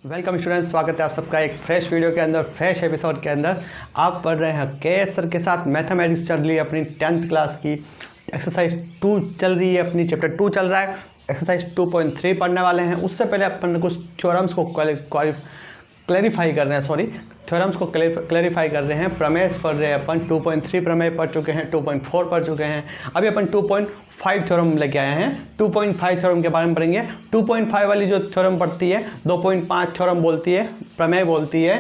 Welcome students, स्वागत है आप सबका एक फ्रेश वीडियो के अंदर, फ्रेश एपिसोड के अंदर। आप पढ़ रहे हैं के सर के साथ मैथमेटिक्स। चल रही है अपनी 10th क्लास की एक्सरसाइज 2 चल रही है, अपनी चैप्टर 2 चल रहा है। एक्सरसाइज 2.3 पढ़ने वाले हैं। उससे पहले अपन कुछ थ्योरम्स को क्लैरिफाई कर रहे हैं, थ्योरम्स को क्लैरिफाई कर रहे हैं। प्रमेय पढ़ रहे हैं अपन। 2.3 प्रमेय पढ़ चुके हैं, 2.4 पढ़ चुके हैं। अभी अपन 2.5 थ्योरम लेके आए हैं। 2.5 थ्योरम के बारे में पढ़ेंगे। 2.5 वाली जो थ्योरम पढ़ती है, 2.5 थ्योरम बोलती है, प्रमेय बोलती है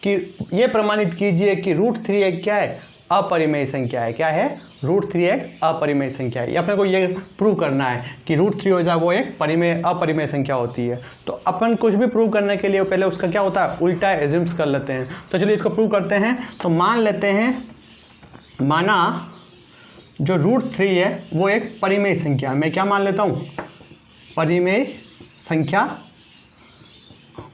कि ये प्रमाणित कीजिए कि √3 एक क्या है, अपरिमेय संख्या है। क्या है? √3 एक अपरिमेय संख्या है। अपने को ये प्रूव करना है कि √3 हो जाए वो एक अपरिमेय संख्या होती है। तो अपन कुछ भी प्रूव करने के लिए पहले उसका क्या होता है, उल्टा एज्यूम्स कर लेते हैं। तो चलिए इसको प्रूव करते हैं। तो मान लेते हैं, माना जो √3 है वो एक परिमेय संख्या। मैं क्या मान लेता हूँ? परिमेय संख्या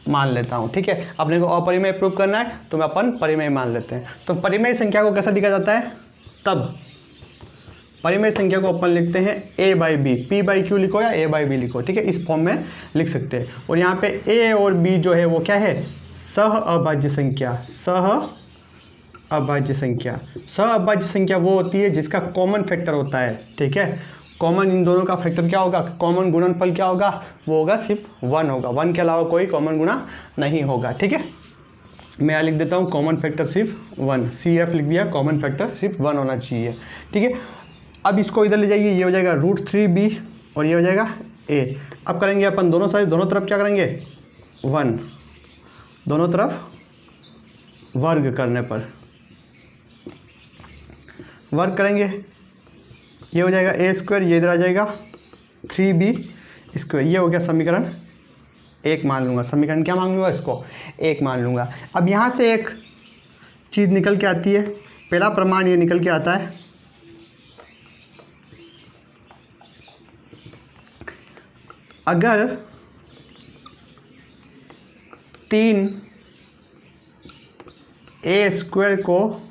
मान लेता हूँ। ठीक है, अपने को अपरिमेय प्रूव करना है तो मैं अपन परिमेय मान लेते हैं। तो परिमेय संख्या को कैसा लिखा जाता है? तब परिमेय संख्या को अपन लिखते हैं a/b। p/q लिखो या a/b लिखो, ठीक है, इस फॉर्म में लिख सकते हैं। और यहाँ पे a और b जो है वो क्या है? सह अभाज्य संख्या। सह अभाज्य संख्या वो होती है जिसका कॉमन फैक्टर होता है। ठीक है, कॉमन इन दोनों का फैक्टर क्या होगा? कॉमन गुणनफल क्या होगा? वो होगा सिर्फ 1 होगा। 1 के अलावा कोई कॉमन गुणा नहीं होगा। ठीक है, मैं यहाँ लिख देता हूँ कॉमन फैक्टर सिर्फ 1। CF लिख दिया, कॉमन फैक्टर सिर्फ 1 होना चाहिए। ठीक है, अब इसको इधर ले जाइए, ये हो जाएगा √3b और ये हो जाएगा a। अब करेंगे अपन दोनों साइड, दोनों तरफ क्या करेंगे? 1, दोनों तरफ वर्ग करने पर वर्ग करेंगे, ये हो जाएगा a², ये इधर आ जाएगा 3b²। ये हो गया समीकरण 1 मान लूँगा। समीकरण क्या मान लूँगा? इसको 1 मान लूँगा। अब यहाँ से एक चीज़ निकल के आती है, पहला प्रमाण ये निकल के आता है, अगर 3a² को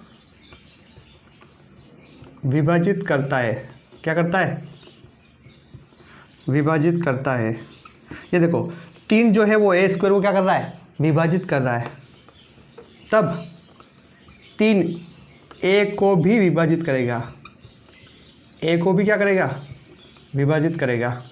विभाजित करता है, क्या करता है? विभाजित करता है। ये देखो 3 जो है वो a² को क्या कर रहा है? विभाजित कर रहा है। तब 3 a को भी विभाजित करेगा। a को भी क्या करेगा? विभाजित करेगा।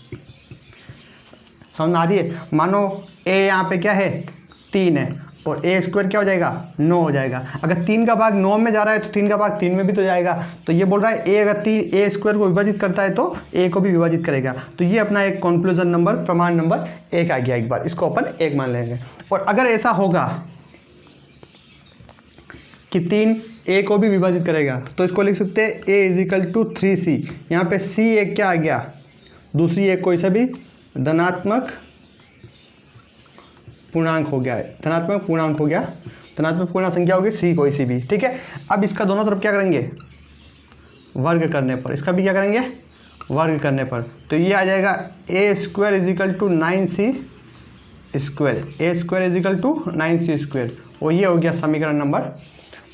समझ में आ रही है? मानो a यहाँ पे क्या है? 3 है और a² क्या हो जाएगा? 9 हो जाएगा। अगर 3 का भाग 9 में जा रहा है तो 3 का भाग 3 में भी तो जाएगा। तो ये बोल रहा है a अगर a² को विभाजित करता है तो a को भी विभाजित करेगा। तो ये अपना एक कंक्लूजन नंबर, प्रमाण नंबर 1 आ गया। एक बार इसको अपन 1 मान लेंगे। और अगर ऐसा होगा कि 3 a को भी विभाजित करेगा तो इसको लिख सकते हैं a = 3c। यहाँ पे c एक क्या आ गया? दूसरी एक कोई सा भी धनात्मक पूर्णांक हो गया है। धनात्मक पूर्णांक हो गया, धनात्मक पूर्णांक संख्या होगी c कोई सी भी। ठीक है, अब इसका दोनों तरफ क्या करेंगे? वर्ग करने पर। इसका भी क्या करेंगे? वर्ग करने पर। तो ये आ जाएगा a² = 9c²। a² = 9c²। और ये हो गया समीकरण नंबर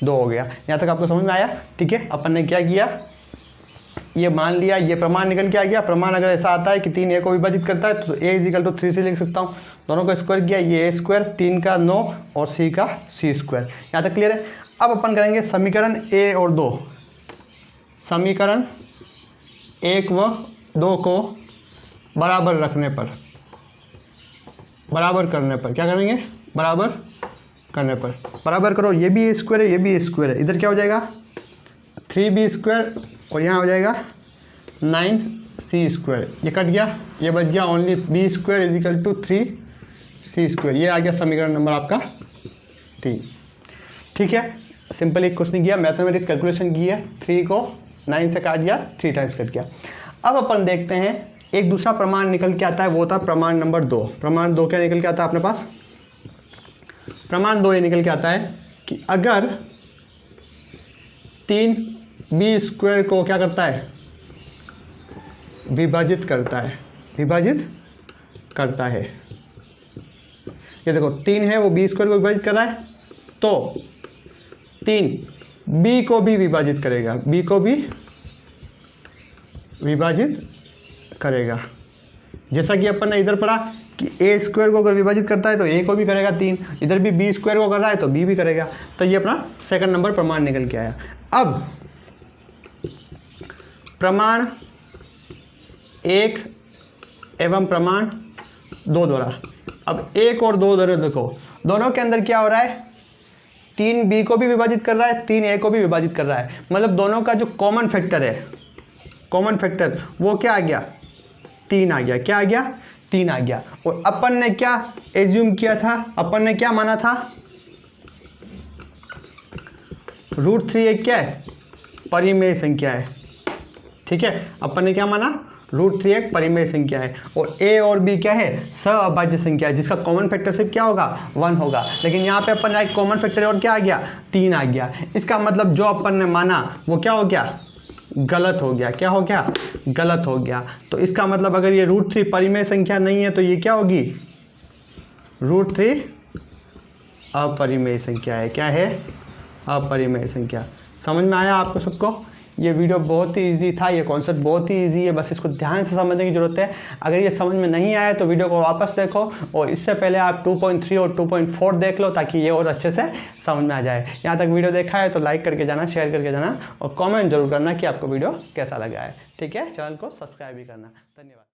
2 हो गया। यहाँ तक आपको समझ में आया? ठीक है, अपन ने क्या किया, ये मान लिया, ये प्रमाण निकल के आ गया। प्रमाण अगर ऐसा आता है कि 3 a को विभाजित करता है तो a = 3c लिख सकता हूँ। दोनों को स्क्वायर किया, ये a², 3 का 9 और c का c²। यहाँ तक क्लियर है? अब अपन करेंगे समीकरण 1 और 2। समीकरण 1 व 2 को बराबर रखने पर, बराबर करने पर क्या करेंगे? बराबर करने पर। बराबर करो, ये भी a² है, ये भी a² है। इधर क्या हो जाएगा? 3b² और यहाँ हो जाएगा 9c²। ये कट गया, ये बच गया ओनली b² = 3c²। ये आ गया समीकरण नंबर आपका 3। ठीक है, सिंपल एक क्वेश्चन किया, मैथमेटिक्स कैलकुलेशन की है। 3 को 9 से काट दिया, 3 टाइम्स कट गया। अब अपन देखते हैं एक दूसरा प्रमाण निकल के आता है, वो होता है प्रमाण नंबर 2। प्रमाण 2 क्या निकल के आता है अपने पास? प्रमाण 2 ये निकल के आता है कि अगर 3b² को क्या करता है? विभाजित करता है। विभाजित करता है। ये देखो 3 है, वो b² को विभाजित कर रहा है, तो 3 b को भी विभाजित करेगा। b को भी विभाजित करेगा। जैसा कि अपन ने इधर पढ़ा कि ए स्क्वायर को अगर विभाजित करता है तो ए को भी करेगा 3, इधर भी बी स्क्वायर को कर रहा है तो बी भी करेगा। तो ये अपना सेकंड नंबर प्रमाण निकल के आया। अब प्रमाण 1 एवं प्रमाण 2 द्वारा, अब 1 और 2 द्वारा देखो दोनों के अंदर क्या हो रहा है, 3 बी को भी विभाजित कर रहा है, 3 ए को भी विभाजित कर रहा है, मतलब दोनों का जो कॉमन फैक्टर है, कॉमन फैक्टर वो क्या आ गया, 3 आ गया। क्या आ गया, 3 आ गया। और अपन ने क्या एज्यूम किया था, अपन ने क्या माना था, √3 एक क्या है, परिमेय संख्या है। ठीक है, अपन ने क्या माना, √3 एक परिमेय संख्या है। और ए और बी क्या है, सहअभाज्य संख्या है, जिसका कॉमन फैक्टर सिर्फ क्या होगा, 1 होगा। लेकिन यहाँ पे अपन एक कॉमन फैक्टर और क्या आ गया, 3 आ गया। इसका मतलब जो अपन ने माना वो क्या हो गया, गलत हो गया। क्या हो गया, गलत हो गया। तो इसका मतलब अगर ये √3 परिमेय संख्या नहीं है तो ये क्या होगी, √3 अपरिमेय संख्या है। क्या है, अपरिमेय संख्या। समझ में आया आपको सबको। ये वीडियो बहुत ही इजी था, ये कॉन्सेप्ट बहुत ही इजी है, बस इसको ध्यान से समझने की ज़रूरत है। अगर ये समझ में नहीं आया तो वीडियो को वापस देखो और इससे पहले आप 2.3 और 2.4 देख लो ताकि ये और अच्छे से समझ में आ जाए। यहाँ तक वीडियो देखा है तो लाइक करके जाना, शेयर करके जाना और कॉमेंट जरूर करना कि आपको वीडियो कैसा लगा है। ठीक है, चैनल को सब्सक्राइब भी करना। धन्यवाद।